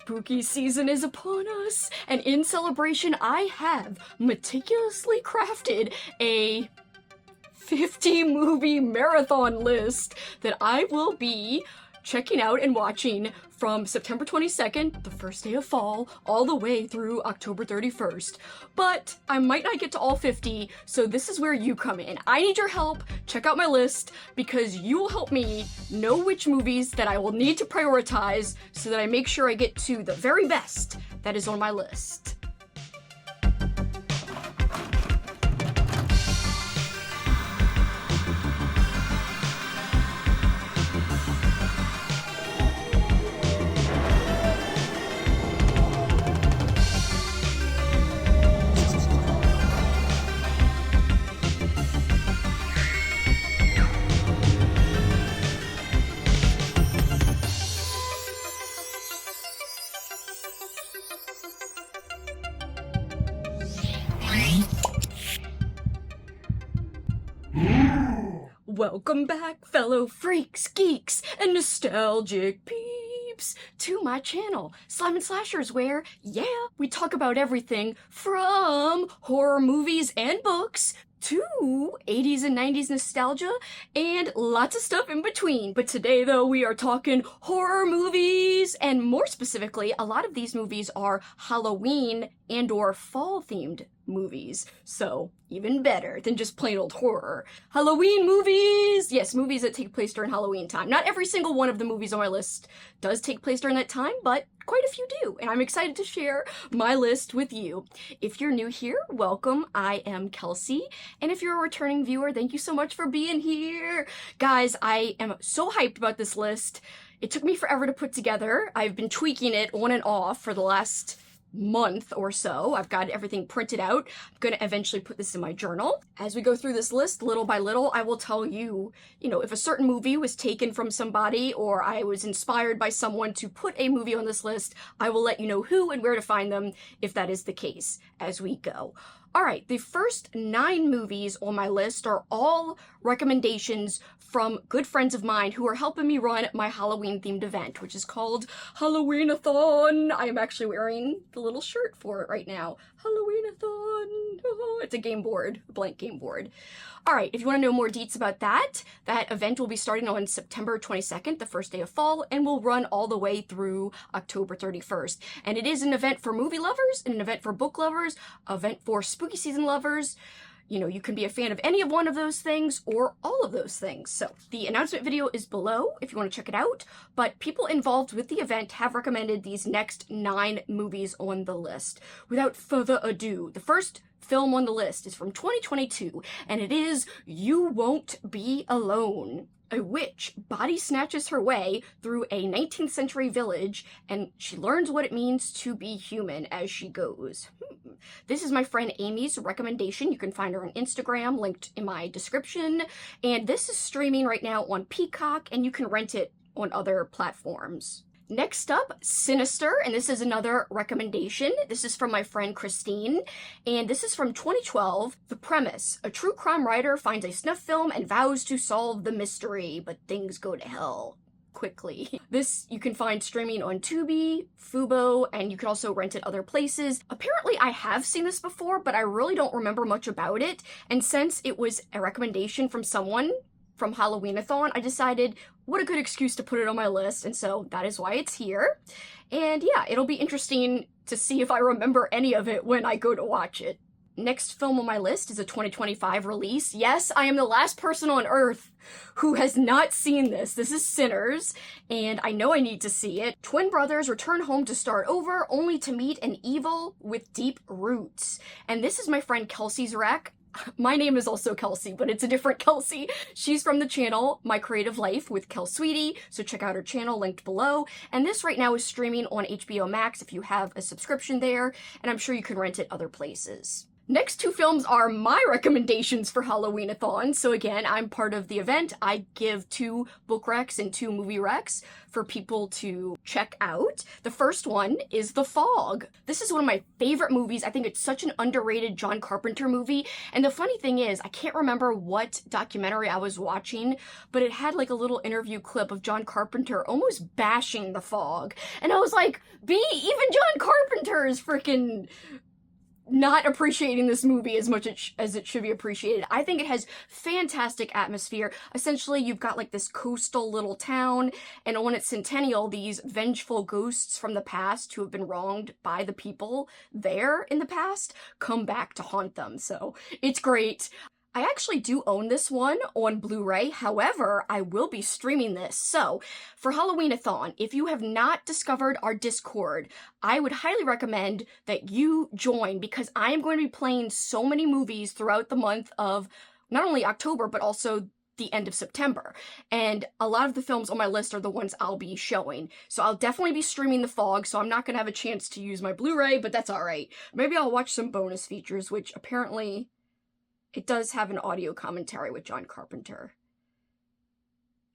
Spooky season is upon us, and in celebration, I have meticulously crafted a 50 movie marathon list that I will be checking out and watching from September 22nd, the first day of fall, all the way through October 31st. But I might not get to all 50, so this is where you come in. I need your help. Check out my list, because you will help me know which movies that I will need to prioritize so that I make sure I get to the very best that is on my list. Welcome back, fellow freaks, geeks, and nostalgic peeps, to my channel, Slime and Slashers, where, yeah, we talk about everything from horror movies and books to 80s and 90s nostalgia, and lots of stuff in between. But today, though, we are talking horror movies, and more specifically, a lot of these movies are Halloween and or fall-themed movies, so even better than just plain old horror. Halloween movies! Yes, movies that take place during Halloween time. Not every single one of the movies on my list does take place during that time, but quite a few do, and I'm excited to share my list with you. If you're new here, welcome. I am Kelsey, and if you're a returning viewer, thank you so much for being here. Guys, I am so hyped about this list. It took me forever to put together. I've been tweaking it on and off for the last month or so. I've got everything printed out. I'm going to eventually put this in my journal. As we go through this list, little by little, I will tell you, if a certain movie was taken from somebody or I was inspired by someone to put a movie on this list, I will let you know who and where to find them if that is the case as we go. All right, the first 9 movies on my list are all recommendations from good friends of mine who are helping me run my Halloween-themed event, which is called Halloween-a-thon. I am actually wearing the little shirt for it right now. Halloween-a-thon. Oh, it's a game board, a blank game board. All right, if you want to know more deets about that event will be starting on September 22nd, the first day of fall, and will run all the way through October 31st. And it is an event for movie lovers, an event for book lovers, an event for spooky season lovers. You can be a fan of any of one of those things or all of those things. So the announcement video is below if you want to check it out, but people involved with the event have recommended these next 9 movies on the list. Without further ado, the first film on the list is from 2022, and it is You Won't Be Alone. A witch body snatches her way through a 19th century village, and she learns what it means to be human as she goes. This is my friend Amy's recommendation. You can find her on Instagram, linked in my description. And this is streaming right now on Peacock, and you can rent it on other platforms. Next up, Sinister, and this is another recommendation. This is from my friend Christine, and this is from 2012. The premise: a true crime writer finds a snuff film and vows to solve the mystery, but things go to hell quickly. This you can find streaming on Tubi, Fubo, and you can also rent it other places. Apparently I have seen this before, but I really don't remember much about it, and since it was a recommendation from someone from Halloween-a-thon, I decided what a good excuse to put it on my list, and so that is why it's here. And yeah, it'll be interesting to see if I remember any of it when I go to watch it. Next film on my list is a 2025 release. Yes, I am the last person on earth who has not seen this. This is Sinners, and I know I need to see it. Twin brothers return home to start over, only to meet an evil with deep roots. And this is my friend Kelsey's rec. My name is also Kelsey, but it's a different Kelsey. She's from the channel My Creative Life with Kel Sweetie, so check out her channel linked below. And this right now is streaming on HBO Max if you have a subscription there, and I'm sure you can rent it other places. Next two films are my recommendations for Halloween-a-thon. So again, I'm part of the event. I give 2 book recs and 2 movie recs for people to check out. The first one is The Fog. This is one of my favorite movies. I think it's such an underrated John Carpenter movie. And the funny thing is, I can't remember what documentary I was watching, but it had like a little interview clip of John Carpenter almost bashing The Fog. And I was like, even John Carpenter is freaking not appreciating this movie as much as it should be appreciated. I think it has fantastic atmosphere. Essentially, you've got like this coastal little town, and on its centennial, these vengeful ghosts from the past who have been wronged by the people there in the past come back to haunt them. So it's great. I actually do own this one on Blu-ray, however, I will be streaming this. So, for Halloween-a-thon, if you have not discovered our Discord, I would highly recommend that you join, because I am going to be playing so many movies throughout the month of not only October, but also the end of September. And a lot of the films on my list are the ones I'll be showing. So I'll definitely be streaming The Fog, so I'm not going to have a chance to use my Blu-ray, but that's alright. Maybe I'll watch some bonus features, which apparently it does have an audio commentary with John Carpenter.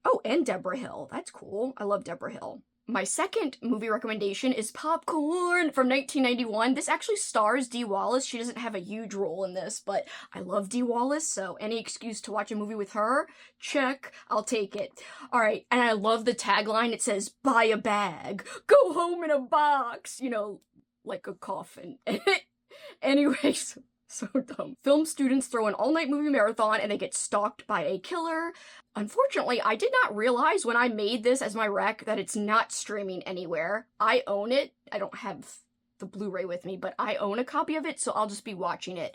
Oh, and Deborah Hill. That's cool. I love Deborah Hill. My second movie recommendation is Popcorn from 1991. This actually stars Dee Wallace. She doesn't have a huge role in this, but I love Dee Wallace, so any excuse to watch a movie with her, check, I'll take it. Alright, and I love the tagline. It says, buy a bag, go home in a box, you know, like a coffin. Anyways, so dumb. Film students throw an all-night movie marathon and they get stalked by a killer. Unfortunately, I did not realize when I made this as my rec that it's not streaming anywhere. I own it. I don't have the Blu-ray with me, but I own a copy of it, so I'll just be watching it.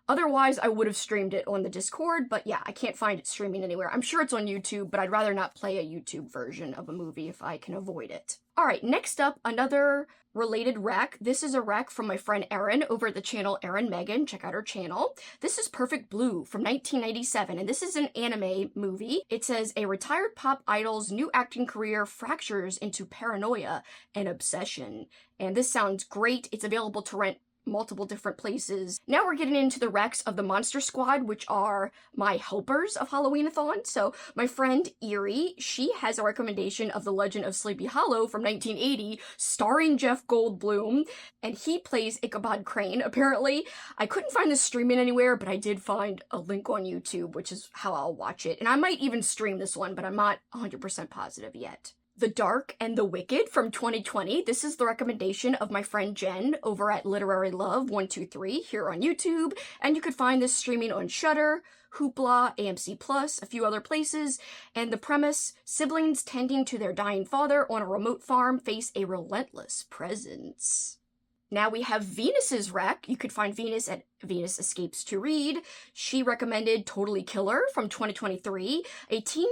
Otherwise, I would have streamed it on the Discord, but yeah, I can't find it streaming anywhere. I'm sure it's on YouTube, but I'd rather not play a YouTube version of a movie if I can avoid it. Alright, next up, another related rec. This is a rec from my friend Erin over at the channel Erin Megan. Check out her channel. This is Perfect Blue from 1997, and this is an anime movie. It says, a retired pop idol's new acting career fractures into paranoia and obsession. And this sounds great. It's available to rent multiple different places. Now we're getting into the recs of the Monster Squad, which are my helpers of Halloween-a-thon. So my friend Erie, she has a recommendation of The Legend of Sleepy Hollow from 1980, starring Jeff Goldblum, and he plays Ichabod Crane, apparently. I couldn't find this streaming anywhere, but I did find a link on YouTube, which is how I'll watch it. And I might even stream this one, but I'm not 100% positive yet. The Dark and the Wicked from 2020. This is the recommendation of my friend Jen over at Literary Love 123 here on YouTube, and you could find this streaming on Shudder, Hoopla, AMC Plus, a few other places. And the premise, siblings tending to their dying father on a remote farm face a relentless presence. Now we have Venus's rec. You could find Venus at Venus Escapes to Read. She recommended Totally Killer from 2023, a teen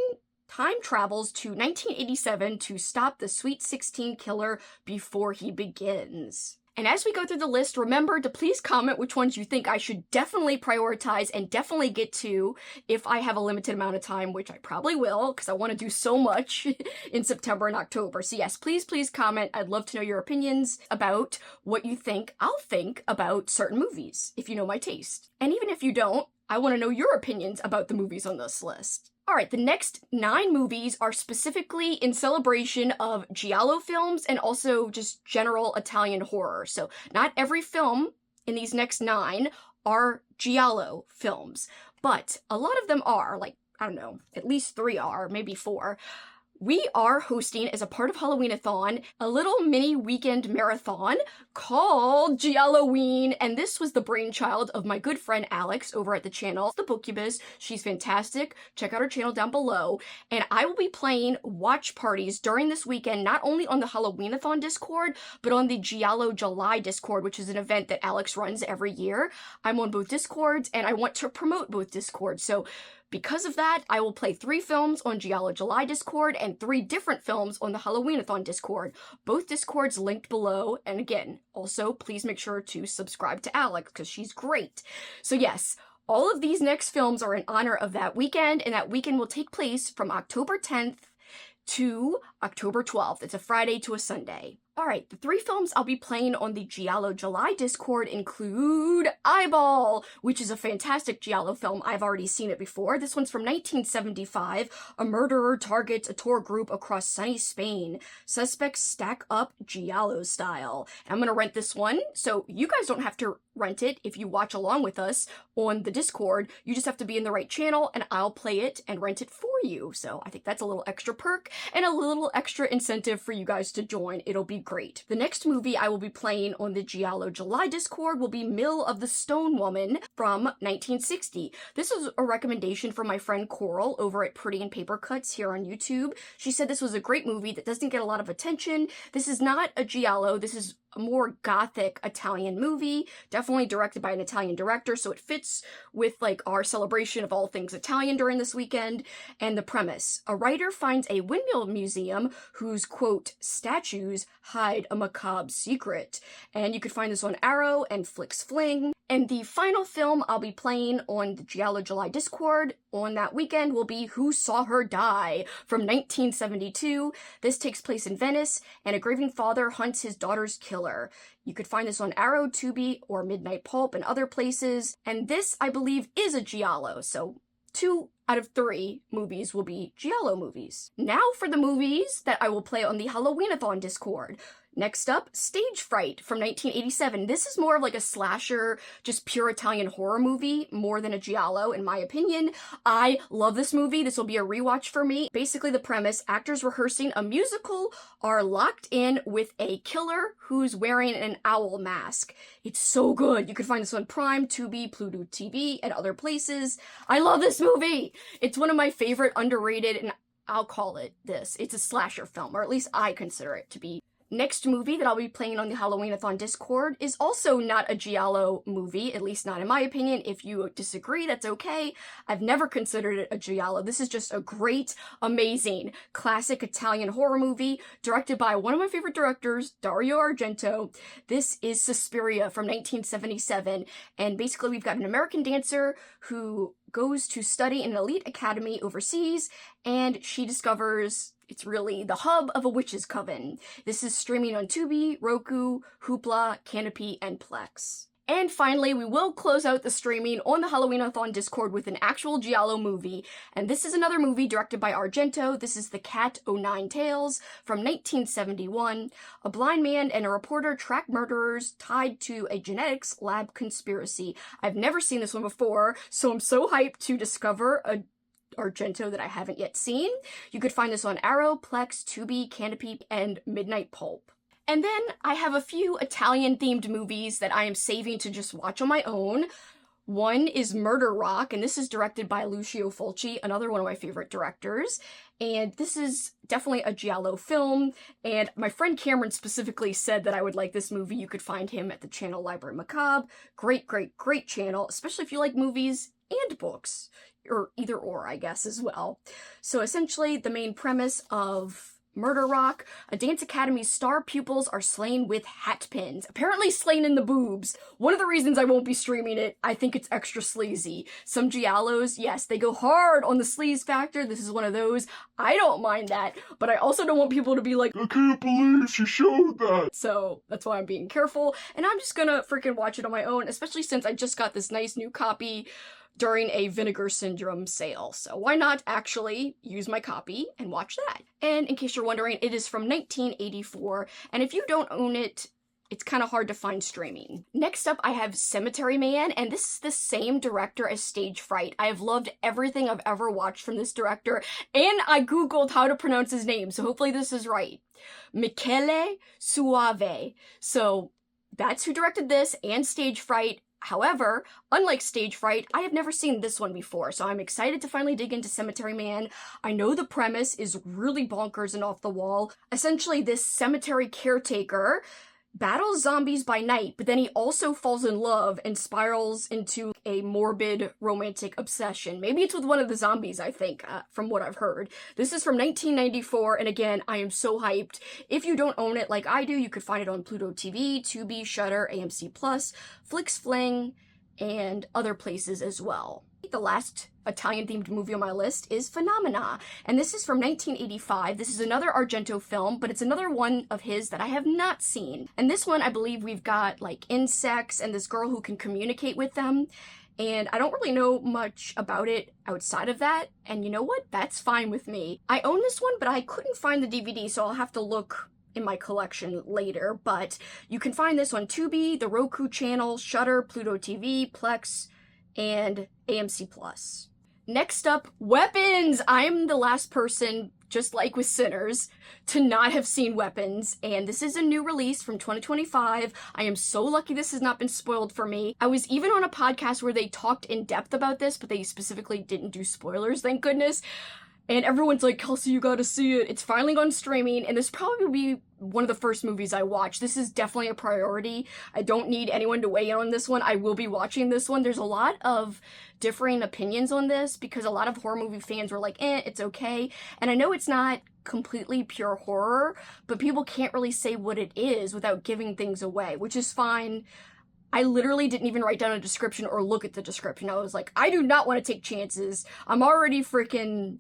time travels to 1987 to stop the Sweet 16 killer before he begins. And as we go through the list, remember to please comment which ones you think I should definitely prioritize and definitely get to if I have a limited amount of time, which I probably will, because I want to do so much in September and October. So yes, please comment. I'd love to know your opinions about what you think I'll think about certain movies, if you know my taste. And even if you don't, I want to know your opinions about the movies on this list. Alright, the next 9 movies are specifically in celebration of Giallo films and also just general Italian horror. So not every film in these next 9 are Giallo films, but a lot of them are, like, I don't know, at least 3 are, maybe 4. We are hosting, as a part of Halloween-a-thon, a little mini weekend marathon called Gialloween, and this was the brainchild of my good friend Alex over at the channel, The Bookubus. She's fantastic. Check out her channel down below. And I will be playing watch parties during this weekend, not only on the Halloween-a-thon Discord, but on the Giallo July Discord, which is an event that Alex runs every year. I'm on both Discords, and I want to promote both Discords, so because of that, I will play 3 films on Giallo July Discord and 3 different films on the Halloween-a-thon Discord. Both Discords linked below, and again, also please make sure to subscribe to Alex because she's great. So yes, all of these next films are in honor of that weekend, and that weekend will take place from October 10th to October 12th. It's a Friday to a Sunday. Alright, the 3 films I'll be playing on the Giallo July Discord include Eyeball, which is a fantastic Giallo film. I've already seen it before. This one's from 1975. A murderer targets a tour group across sunny Spain. Suspects stack up Giallo style. And I'm gonna rent this one, so you guys don't have to rent it if you watch along with us on the Discord. You just have to be in the right channel, and I'll play it and rent it for you. So I think that's a little extra perk and a little extra incentive for you guys to join. It'll be great. The next movie I will be playing on the Giallo July Discord will be Mill of the Stone Woman from 1960. This is a recommendation from my friend Coral over at Pretty and Paper Cuts here on YouTube. She said this was a great movie that doesn't get a lot of attention. This is not a Giallo. This is a more gothic Italian movie, definitely directed by an Italian director, so it fits with like our celebration of all things Italian during this weekend. And the premise: a writer finds a windmill museum whose, quote, statues hide a macabre secret. And you could find this on Arrow and Flix Fling. And the final film I'll be playing on the Giallo July Discord on that weekend will be Who Saw Her Die from 1972. This takes place in Venice, and a grieving father hunts his daughter's killer. You could find this on Arrow, Tubi, or Midnight Pulp and other places. And this, I believe, is a Giallo, so 2 out of 3 movies will be Giallo movies. Now for the movies that I will play on the Halloween-a-thon Discord. Next up, Stage Fright from 1987. This is more of like a slasher, just pure Italian horror movie, more than a Giallo, in my opinion. I love this movie. This will be a rewatch for me. Basically, the premise: actors rehearsing a musical are locked in with a killer who's wearing an owl mask. It's so good. You can find this on Prime, Tubi, Pluto TV, and other places. I love this movie. It's one of my favorite underrated, and I'll call it this. It's a slasher film, or at least I consider it to be. Next movie that I'll be playing on the Halloween-a-thon Discord is also not a Giallo movie, at least not in my opinion. If you disagree, that's okay. I've never considered it a Giallo. This is just a great, amazing, classic Italian horror movie directed by one of my favorite directors, Dario Argento. This is Suspiria from 1977, and basically we've got an American dancer who goes to study in an elite academy overseas, and she discovers it's really the hub of a witch's coven. This is streaming on Tubi, Roku, Hoopla, Canopy, and Plex. And finally, we will close out the streaming on the Halloween-a-thon Discord with an actual Giallo movie, and this is another movie directed by Argento. This is The Cat O' Nine Tails from 1971. A blind man and a reporter track murderers tied to a genetics lab conspiracy. I've never seen this one before, so I'm so hyped to discover a Argento that I haven't yet seen. You could find this on Arrow, Plex, Tubi, Canopy, and Midnight Pulp. And then I have a few Italian-themed movies that I am saving to just watch on my own. One is Murder Rock, and this is directed by Lucio Fulci, another one of my favorite directors. And this is definitely a Giallo film, and my friend Cameron specifically said that I would like this movie. You could find him at the channel Library Macabre. Great, great, great channel, especially if you like movies and books. Or either or, I guess, as well. So essentially, the main premise of Murder Rock: a dance academy's star pupils are slain with hat pins. Apparently slain in the boobs. One of the reasons I won't be streaming it, I think it's extra sleazy. Some Giallos, yes, they go hard on the sleaze factor. This is one of those. I don't mind that, but I also don't want people to be like, I can't believe she showed that. So that's why I'm being careful, and I'm just gonna freaking watch it on my own, especially since I just got this nice new copy during a Vinegar Syndrome sale. So why not actually use my copy and watch that? And in case you're wondering, it is from 1984, and if you don't own it, it's kind of hard to find streaming. Next up, I have Cemetery Man, and this is the same director as Stage Fright. I have loved everything I've ever watched from this director, and I googled how to pronounce his name, so hopefully this is right. Michele Soavi. So that's who directed this and Stage Fright. However, unlike Stage Fright, I have never seen this one before, so I'm excited to finally dig into Cemetery Man. I know the premise is really bonkers and off the wall. Essentially, this cemetery caretaker battles zombies by night, but then he also falls in love and spirals into a morbid romantic obsession. Maybe it's with one of the zombies, I think, from what I've heard. This is from 1994, and again, I am so hyped. If you don't own it like I do, you could find it on Pluto TV, Tubi, Shudder, AMC+, Flix Fling, and other places as well. The last Italian-themed movie on my list is Phenomena, and this is from 1985. This is another Argento film, but it's another one of his that I have not seen. And this one, I believe we've got, like, insects and this girl who can communicate with them, and I don't really know much about it outside of that, and you know what? That's fine with me. I own this one, but I couldn't find the DVD, so I'll have to look in my collection later, but you can find this on Tubi, the Roku channel, Shudder, Pluto TV, Plex, and AMC+. Next up, Weapons! I'm the last person, just like with Sinners, to not have seen Weapons, and this is a new release from 2025. I am so lucky this has not been spoiled for me. I was even on a podcast where they talked in depth about this, but they specifically didn't do spoilers, thank goodness. And everyone's like, Kelsey, you gotta see it. It's finally gone streaming, and this probably will be one of the first movies I watch. This is definitely a priority. I don't need anyone to weigh in on this one. I will be watching this one. There's a lot of differing opinions on this because a lot of horror movie fans were like, it's okay. And I know it's not completely pure horror, but people can't really say what it is without giving things away, which is fine. I literally didn't even write down a description or look at the description. I was like, I do not want to take chances. I'm already freaking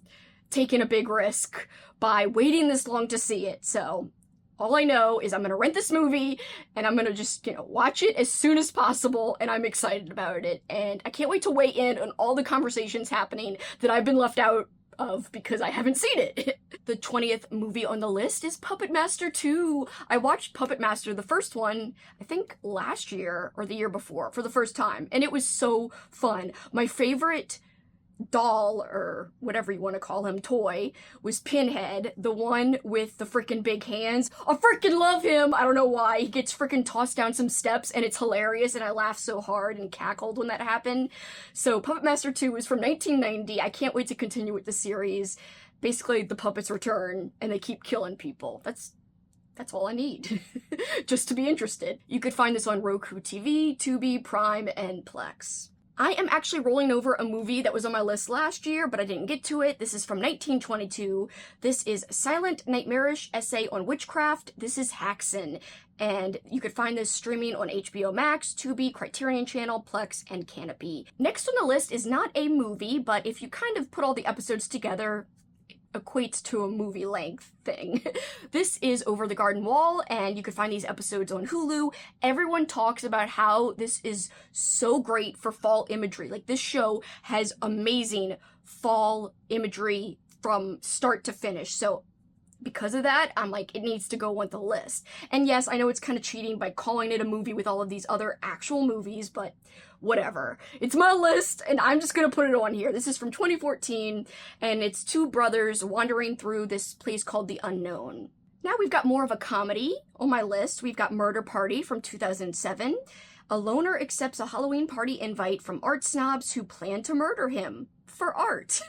taking a big risk by waiting this long to see it. So all I know is I'm gonna rent this movie and I'm gonna just, watch it as soon as possible, and I'm excited about it. And I can't wait to weigh in on all the conversations happening that I've been left out of because I haven't seen it. The 20th movie on the list is Puppet Master 2. I watched Puppet Master, the first one, I think last year or the year before, for the first time, and it was so fun. My favorite doll, or whatever you want to call him, toy, was Pinhead, the one with the freaking big hands. I freaking love him! I don't know why. He gets freaking tossed down some steps, and it's hilarious, and I laughed so hard and cackled when that happened. So Puppet Master 2 is from 1990. I can't wait to continue with the series. Basically, the puppets return, and they keep killing people. That's all I need, just to be interested. You could find this on Roku TV, Tubi, Prime, and Plex. I am actually rolling over a movie that was on my list last year, but I didn't get to it. This is from 1922. This is Silent Nightmarish Essay on Witchcraft. This is Häxan, and you could find this streaming on HBO Max, Tubi, Criterion Channel, Plex, and Canopy. Next on the list is not a movie, but if you kind of put all the episodes together, equates to a movie length thing. This is Over the Garden Wall, and you can find these episodes on Hulu. Everyone talks about how this is so great for fall imagery. Like, this show has amazing fall imagery from start to finish. So because of that, I'm like, it needs to go on the list. And yes, I know it's kind of cheating by calling it a movie with all of these other actual movies, but whatever. It's my list, and I'm just gonna put it on here. This is from 2014, and it's two brothers wandering through this place called the Unknown. Now we've got more of a comedy on my list. We've got Murder Party from 2007. A loner accepts a Halloween party invite from art snobs who plan to murder him for art.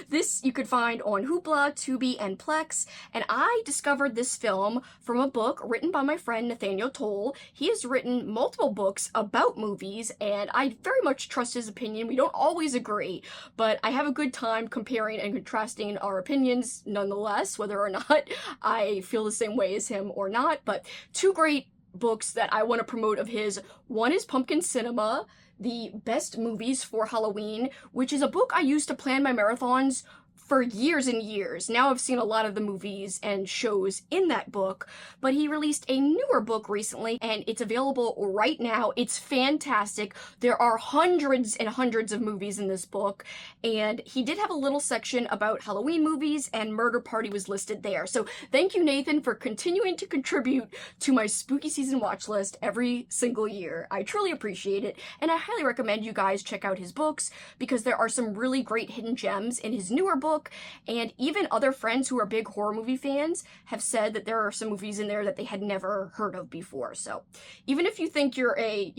This you could find on Hoopla, Tubi, and Plex, and I discovered this film from a book written by my friend Nathaniel Tolle. He has written multiple books about movies, and I very much trust his opinion. We don't always agree, but I have a good time comparing and contrasting our opinions nonetheless, whether or not I feel the same way as him or not. But two great books that I want to promote of his. One is Pumpkin Cinema, the best movies for Halloween, which is a book I used to plan my marathons for years and years. Now I've seen a lot of the movies and shows in that book, but he released a newer book recently, and it's available right now. It's fantastic. There are hundreds and hundreds of movies in this book, and he did have a little section about Halloween movies, and Murder Party was listed there. So thank you, Nathan, for continuing to contribute to my spooky season watch list every single year. I truly appreciate it, and I highly recommend you guys check out his books because there are some really great hidden gems in his newer book. And even other friends who are big horror movie fans have said that there are some movies in there that they had never heard of before. So even if you think you're a,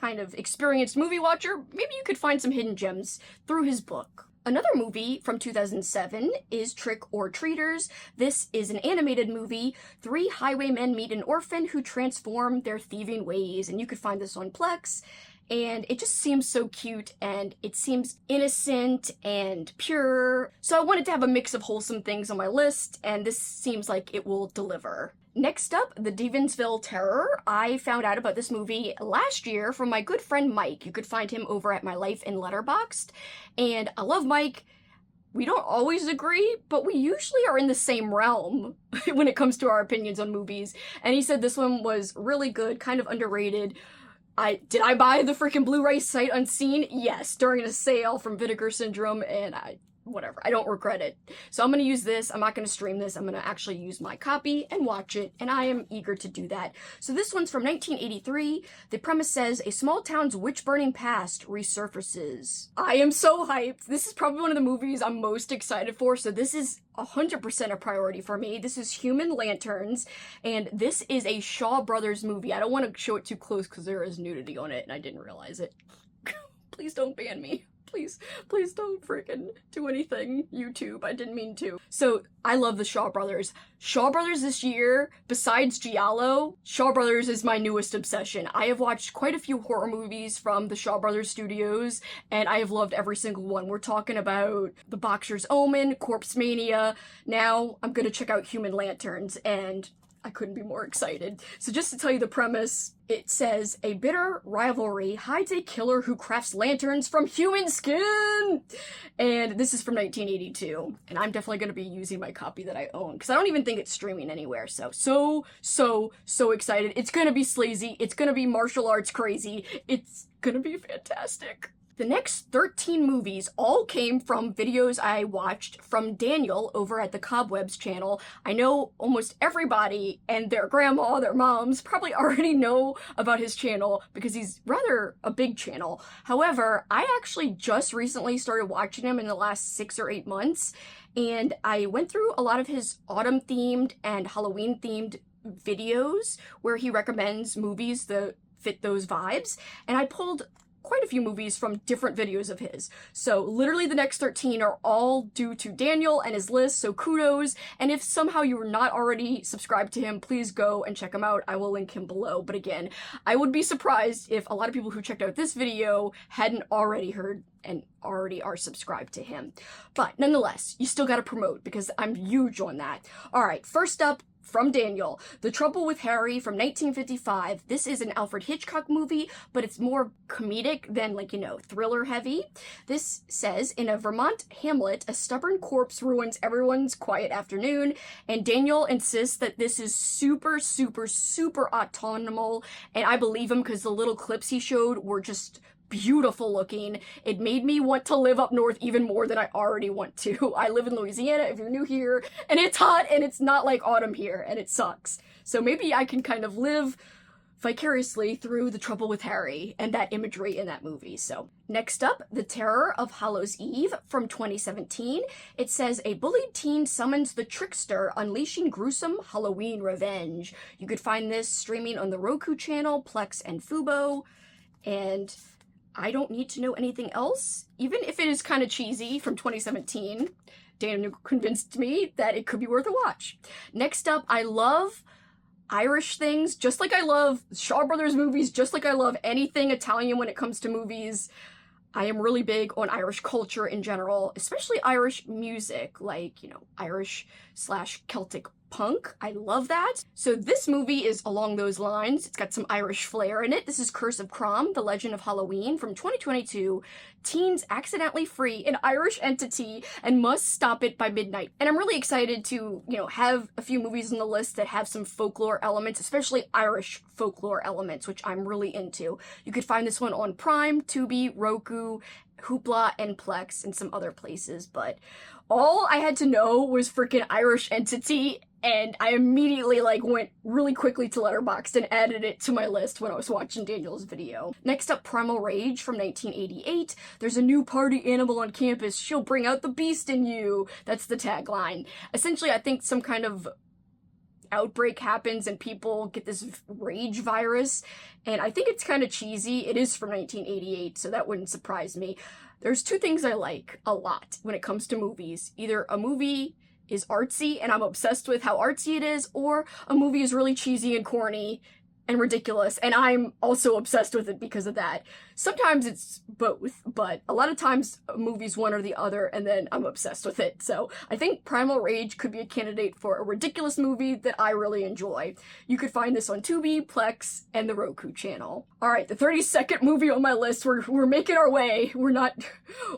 kind of experienced movie watcher, maybe you could find some hidden gems through his book. Another movie from 2007 is Trick or Treaters. This is an animated movie. Three highwaymen meet an orphan who transform their thieving ways, and you could find this on Plex. And it just seems so cute, and it seems innocent and pure. So I wanted to have a mix of wholesome things on my list, and this seems like it will deliver. Next up, the Devonsville Terror. I found out about this movie last year from my good friend Mike. You could find him over at My Life in Letterboxd. And I love Mike. We don't always agree, but we usually are in the same realm when it comes to our opinions on movies. And he said this one was really good, kind of underrated. Did I buy the freaking Blu-ray sight unseen? Yes, during a sale from Vinegar Syndrome, and whatever, I don't regret it. So I'm gonna use this, I'm not gonna stream this, I'm gonna actually use my copy and watch it, and I am eager to do that. So this one's from 1983. The premise says, a small town's witch-burning past resurfaces. I am so hyped. This is probably one of the movies I'm most excited for, so this is 100% a priority for me. This is Human Lanterns, and this is a Shaw Brothers movie. I don't want to show it too close because there is nudity on it, and I didn't realize it. Please don't ban me. Please don't freaking do anything, YouTube. I didn't mean to. So, I love the Shaw Brothers. Shaw Brothers this year, besides Giallo, Shaw Brothers is my newest obsession. I have watched quite a few horror movies from the Shaw Brothers studios, and I have loved every single one. We're talking about The Boxer's Omen, Corpse Mania. Now, I'm gonna check out Human Lanterns, and I couldn't be more excited. So just to tell you the premise, it says, a bitter rivalry hides a killer who crafts lanterns from human skin! And this is from 1982. And I'm definitely going to be using my copy that I own, because I don't even think it's streaming anywhere. So excited. It's going to be sleazy. It's going to be martial arts crazy. It's going to be fantastic. The next 13 movies all came from videos I watched from Daniel over at the Cobwebs Channel. I know almost everybody and their grandma, their moms, probably already know about his channel because he's rather a big channel. However, I actually just recently started watching him in the last 6 or 8 months, and I went through a lot of his autumn-themed and Halloween-themed videos where he recommends movies that fit those vibes, and I pulled quite a few movies from different videos of his. So literally the next 13 are all due to Daniel and his list, so kudos. And if somehow you are not already subscribed to him, please go and check him out. I will link him below. But again, I would be surprised if a lot of people who checked out this video hadn't already heard and already are subscribed to him. But nonetheless, you still gotta promote because I'm huge on that. Alright, first up, from Daniel, The Trouble with Harry from 1955. This is an Alfred Hitchcock movie, but it's more comedic than, like, you know, thriller heavy. This says, in a Vermont hamlet, a stubborn corpse ruins everyone's quiet afternoon, and Daniel insists that this is super autumnal, and I believe him because the little clips he showed were just beautiful looking. It made me want to live up north even more than I already want to. I live in Louisiana, if you're new here, and it's hot, and it's not like autumn here, and it sucks. So maybe I can kind of live vicariously through The Trouble with Harry and that imagery in that movie. So next up, The Terror of Hallows Eve from 2017. It says, a bullied teen summons the trickster, unleashing gruesome Halloween revenge. You could find this streaming on the Roku channel, Plex, and Fubo, and I don't need to know anything else, even if it is kind of cheesy from 2017. Daniel convinced me that it could be worth a watch. Next up, I love Irish things, just like I love Shaw Brothers movies, just like I love anything Italian when it comes to movies. I am really big on Irish culture in general, especially Irish music, like, you know, Irish/Celtic punk. I love that. So this movie is along those lines. It's got some Irish flair in it. This is Curse of Crom, The Legend of Halloween from 2022. Teens accidentally free an Irish entity and must stop it by midnight. And I'm really excited to, you know, have a few movies on the list that have some folklore elements, especially Irish folklore elements, which I'm really into. You could find this one on Prime, Tubi, Roku, Hoopla, and Plex, and some other places, but all I had to know was freaking Irish entity, and I immediately, like, went really quickly to Letterboxd and added it to my list when I was watching Daniel's video. Next up, Primal Rage from 1988. There's a new party animal on campus. She'll bring out the beast in you. That's the tagline. Essentially, I think some kind of outbreak happens and people get this rage virus, and I think it's kind of cheesy. It is from 1988, so that wouldn't surprise me. There's two things I like a lot when it comes to movies. Either a movie is artsy and I'm obsessed with how artsy it is, or a movie is really cheesy and corny and ridiculous, and I'm also obsessed with it because of that. Sometimes it's both, but a lot of times a movie's one or the other, and then I'm obsessed with it. So I think Primal Rage could be a candidate for a ridiculous movie that I really enjoy. You could find this on Tubi, Plex, and the Roku channel. Alright, the 32nd movie on my list, we're making our way. We're not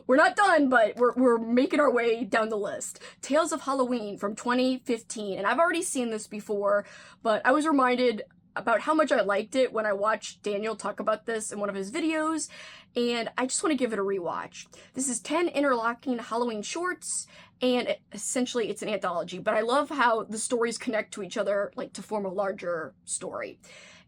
done, but we're making our way down the list. Tales of Halloween from 2015, and I've already seen this before, but I was reminded about how much I liked it when I watched Daniel talk about this in one of his videos, and I just want to give it a rewatch. This is 10 interlocking Halloween shorts, and essentially it's an anthology, but I love how the stories connect to each other, like to form a larger story.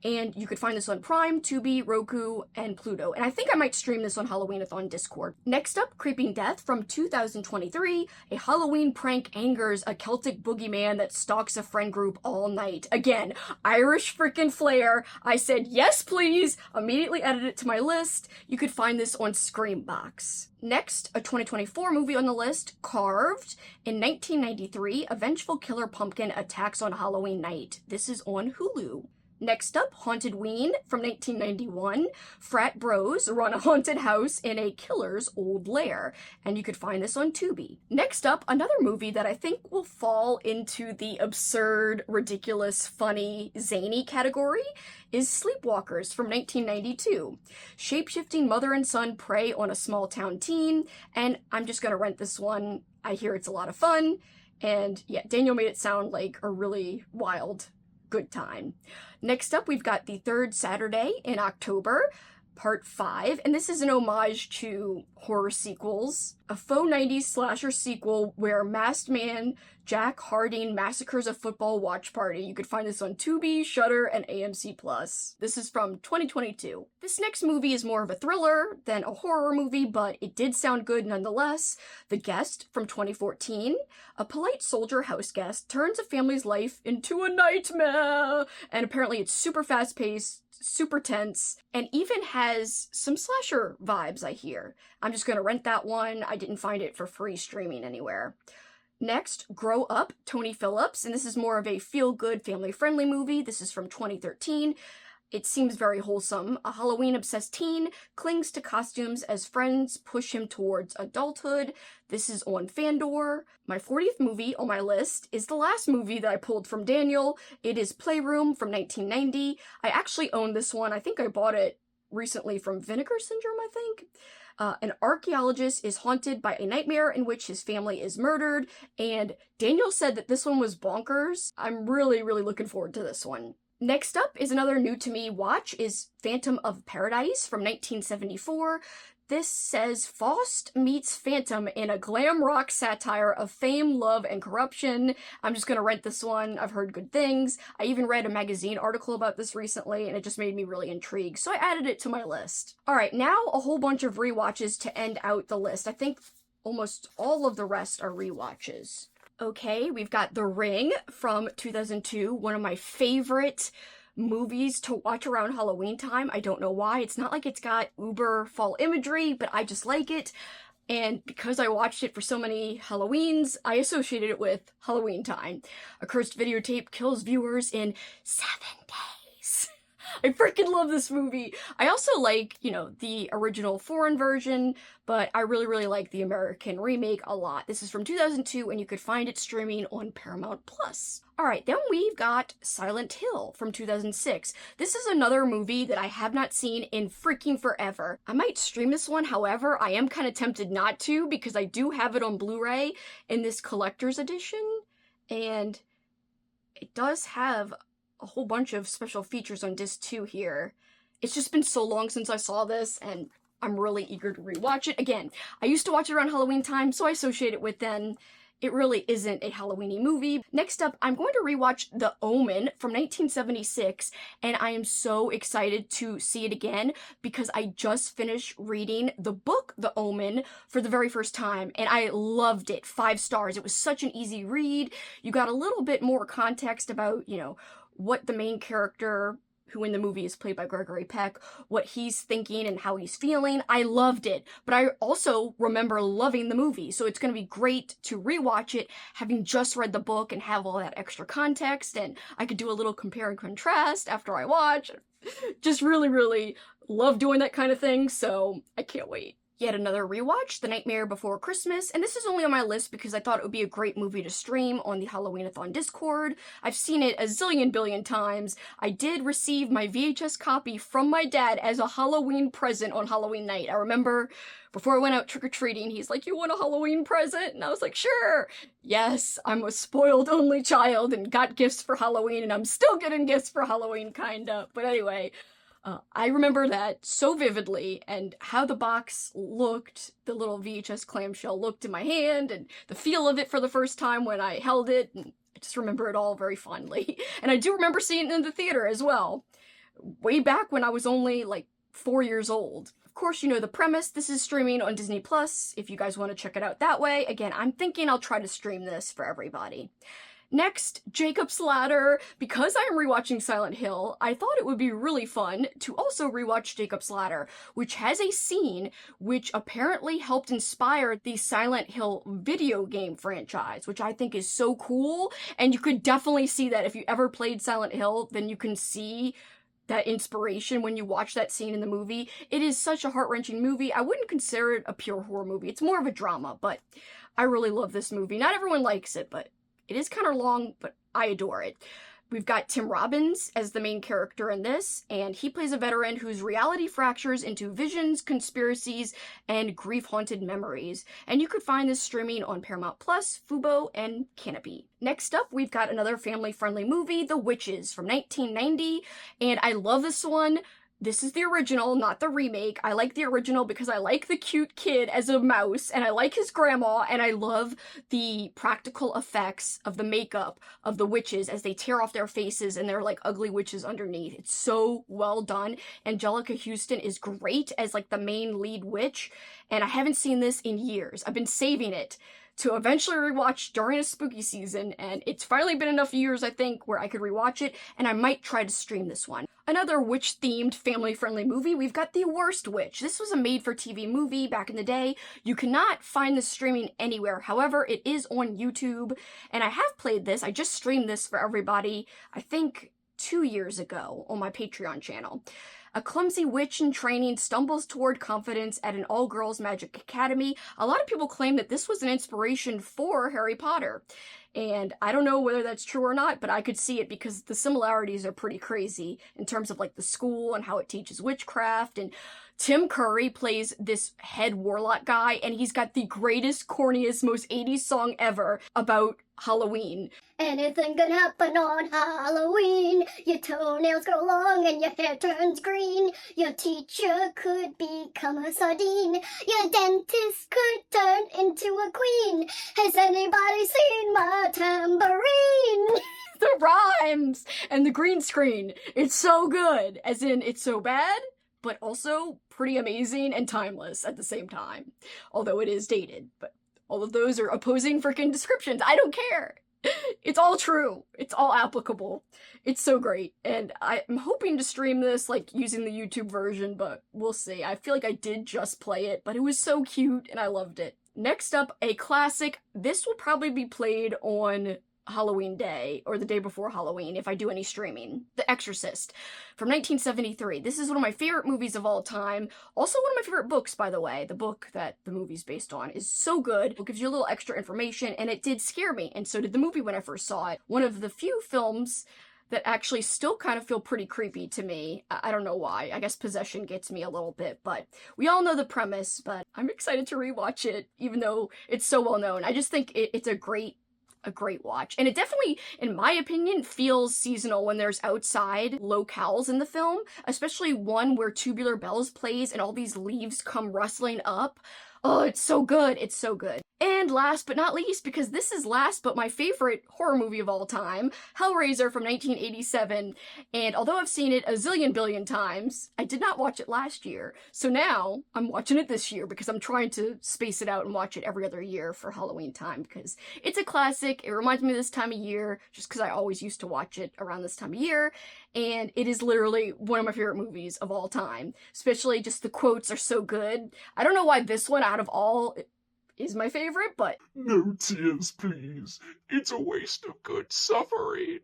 And you could find this on Prime, Tubi, Roku, and Pluto. And I think I might stream this on Halloween-a-thon Discord. Next up, Creeping Death from 2023. A Halloween prank angers a Celtic boogeyman that stalks a friend group all night. Again, Irish freaking flair. I said, yes, please. Immediately added it to my list. You could find this on Screambox. Next, a 2024 movie on the list, Carved. In 1993, a vengeful killer pumpkin attacks on Halloween night. This is on Hulu. Next up, Haunted Ween from 1991. Frat bros run a haunted house in a killer's old lair, and you could find this on Tubi. Next up, another movie that I think will fall into the absurd, ridiculous, funny, zany category is Sleepwalkers from 1992. Shape-shifting mother and son prey on a small-town teen, and I'm just gonna rent this one. I hear it's a lot of fun, and yeah, Daniel made it sound like a really wild, good time. Next up, we've got The Third Saturday in October, Part 5, and this is an homage to horror sequels. A faux 90s slasher sequel where masked man Jack Harding massacres a football watch party. You could find this on Tubi, Shudder, and AMC+. This is from 2022. This next movie is more of a thriller than a horror movie, but it did sound good nonetheless. The Guest from 2014. A polite soldier house guest turns a family's life into a nightmare, and apparently it's super fast-paced, super tense, and even has some slasher vibes, I hear. I'm just gonna rent that one. I didn't find it for free streaming anywhere. Next, Grow Up, Tony Phillips, and this is more of a feel-good, family-friendly movie. This is from 2013. It seems very wholesome. A Halloween-obsessed teen clings to costumes as friends push him towards adulthood. This is on Fandor. My 40th movie on my list is the last movie that I pulled from Daniel. It is Playroom from 1990. I actually own this one. I think I bought it recently from Vinegar Syndrome, I think. An archaeologist is haunted by a nightmare in which his family is murdered, and Daniel said that this one was bonkers. I'm really, really looking forward to this one. Next up is another new-to-me watch, is Phantom of Paradise from 1974. This says Faust meets Phantom in a glam rock satire of fame, love, and corruption. I'm just gonna rent this one. I've heard good things. I even read a magazine article about this recently, and it just made me really intrigued, so I added it to my list. Alright, now a whole bunch of rewatches to end out the list. I think almost all of the rest are rewatches. Okay, we've got The Ring from 2002, one of my favorite movies to watch around Halloween time. I don't know why. It's not like it's got uber fall imagery, but I just like it. And because I watched it for so many Halloweens, I associated it with Halloween time. A cursed videotape kills viewers in 7 days. I freaking love this movie. I also like, the original foreign version, but I really, really like the American remake a lot. This is from 2002, and you could find it streaming on Paramount+. Alright, then we've got Silent Hill from 2006. This is another movie that I have not seen in freaking forever. I might stream this one, however, I am kind of tempted not to, because I do have it on Blu-ray in this collector's edition, and it does have a whole bunch of special features on disc 2 here. It's just been so long since I saw this, and I'm really eager to rewatch it. Again, I used to watch it around Halloween time, so I associate it with then. It really isn't a Halloween-y movie. Next up, I'm going to rewatch The Omen from 1976, and I am so excited to see it again because I just finished reading the book The Omen for the very first time, and I loved it. 5 stars. It was such an easy read. You got a little bit more context about, what the main character who in the movie is played by Gregory Peck, what he's thinking and how he's feeling. I loved it, but I also remember loving the movie, so it's going to be great to rewatch it, having just read the book and have all that extra context, and I could do a little compare and contrast after I watch. Just really, really love doing that kind of thing, so I can't wait. Yet another rewatch, The Nightmare Before Christmas, and this is only on my list because I thought it would be a great movie to stream on the Halloween-a-thon Discord. I've seen it a zillion billion times. I did receive my VHS copy from my dad as a Halloween present on Halloween night. I remember before I went out trick-or-treating, he's like, "You want a Halloween present?" And I was like, "Sure." Yes, I'm a spoiled only child and got gifts for Halloween, and I'm still getting gifts for Halloween, kinda. But anyway, I remember that so vividly, and how the box looked, the little VHS clamshell looked in my hand, and the feel of it for the first time when I held it, and I just remember it all very fondly. And I do remember seeing it in the theater as well, way back when I was only like 4 years old. Of course, you know the premise. This is streaming on Disney Plus, if you guys want to check it out that way. Again, I'm thinking I'll try to stream this for everybody. Next, Jacob's Ladder. Because I am rewatching Silent Hill, I thought it would be really fun to also rewatch Jacob's Ladder, which has a scene which apparently helped inspire the Silent Hill video game franchise, which I think is so cool, and you could definitely see that if you ever played Silent Hill, then you can see that inspiration when you watch that scene in the movie. It is such a heart-wrenching movie. I wouldn't consider it a pure horror movie. It's more of a drama, but I really love this movie. Not everyone likes it, but it is kind of long, but I adore it. We've got Tim Robbins as the main character in this, and he plays a veteran whose reality fractures into visions, conspiracies, and grief-haunted memories. And you could find this streaming on Paramount Plus, Fubo, and Canopy. Next up, we've got another family-friendly movie, The Witches, from 1990, and I love this one. This is the original, not the remake. I like the original because I like the cute kid as a mouse, and I like his grandma, and I love the practical effects of the makeup of the witches as they tear off their faces and they're like ugly witches underneath. It's so well done. Angelica Houston is great as like the main lead witch, and I haven't seen this in years. I've been saving it to eventually rewatch during a spooky season, and it's finally been enough years, I think, where I could rewatch it, and I might try to stream this one. Another witch-themed, family-friendly movie, we've got The Worst Witch. This was a made-for-TV movie back in the day. You cannot find this streaming anywhere. However, it is on YouTube, and I have played this. I just streamed this for everybody, I think 2 years ago on my Patreon channel. A clumsy witch in training stumbles toward confidence at an all-girls magic academy. A lot of people claim that this was an inspiration for Harry Potter. And I don't know whether that's true or not, but I could see it because the similarities are pretty crazy in terms of like the school and how it teaches witchcraft. And Tim Curry plays this head warlock guy, and he's got the greatest, corniest, most 80s song ever about Halloween. Anything can happen on Halloween. Your toenails grow long and your hair turns green. Your teacher could become a sardine. Your dentist could turn into a queen. Has anybody seen my tambourine? The rhymes and the green screen. It's so good. As in, it's so bad, but also pretty amazing and timeless at the same time. Although it is dated, but all of those are opposing freaking descriptions. I don't care. It's all true. It's all applicable. It's so great. And I'm hoping to stream this, like, using the YouTube version, but we'll see. I feel like I did just play it, but it was so cute, and I loved it. Next up, a classic. This will probably be played on Halloween Day, or the day before Halloween, if I do any streaming. The Exorcist, from 1973. This is one of my favorite movies of all time. Also one of my favorite books, by the way. The book that the movie's based on is so good. It gives you a little extra information, and it did scare me, and so did the movie when I first saw it. One of the few films that actually still kind of feel pretty creepy to me. I don't know why. I guess possession gets me a little bit, but we all know the premise, but I'm excited to rewatch it, even though it's so well known. I just think it's a great watch. And it definitely, in my opinion, feels seasonal when there's outside locales in the film, especially one where Tubular Bells plays and all these leaves come rustling up. Oh, it's so good. It's so good. And last but not least, because this is last but my favorite horror movie of all time, Hellraiser from 1987. And although I've seen it a zillion billion times, I did not watch it last year. So now I'm watching it this year because I'm trying to space it out and watch it every other year for Halloween time because it's a classic. It reminds me of this time of year just because I always used to watch it around this time of year. and it is literally one of my favorite movies of all time. Especially just the quotes are so good. I don't know why this one out of all is my favorite, but No tears, please. It's a waste of good suffering.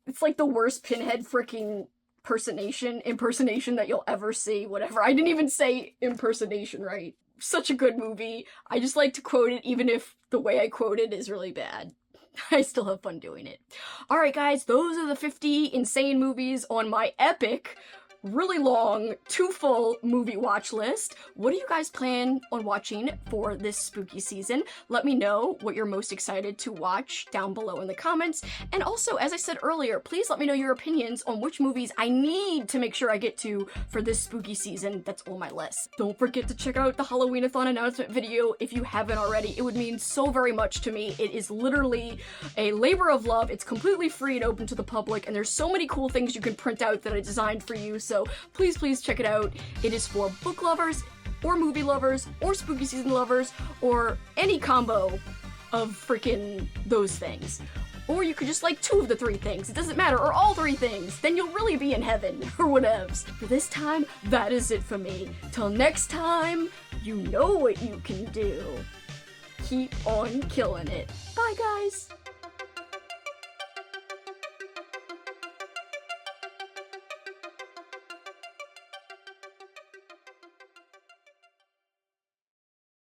it's like the worst Pinhead freaking impersonation that you'll ever see, whatever. I didn't even say impersonation right. Such a good movie. I just like to quote it even if the way I quote it is really bad. I still have fun doing it. Alright guys, those are the 50 insane movies on my epic, really long, too full movie watch list. What do you guys plan on watching for this spooky season? Let me know what you're most excited to watch down below in the comments. And also, as I said earlier, please let me know your opinions on which movies I need to make sure I get to for this spooky season that's on my list. Don't forget to check out the Halloween-a-thon announcement video if you haven't already. It would mean so very much to me. It is literally a labor of love. It's completely free and open to the public, and there's so many cool things you can print out that I designed for you. So please check it out. It is for book lovers, or movie lovers, or spooky season lovers, or any combo of freaking those things. Or you could just like 2 of the 3 things. It doesn't matter. Or all 3 things. Then you'll really be in heaven, or whatevs. For this time, that is it for me. Till next time, you know what you can do. Keep on killing it. Bye, guys.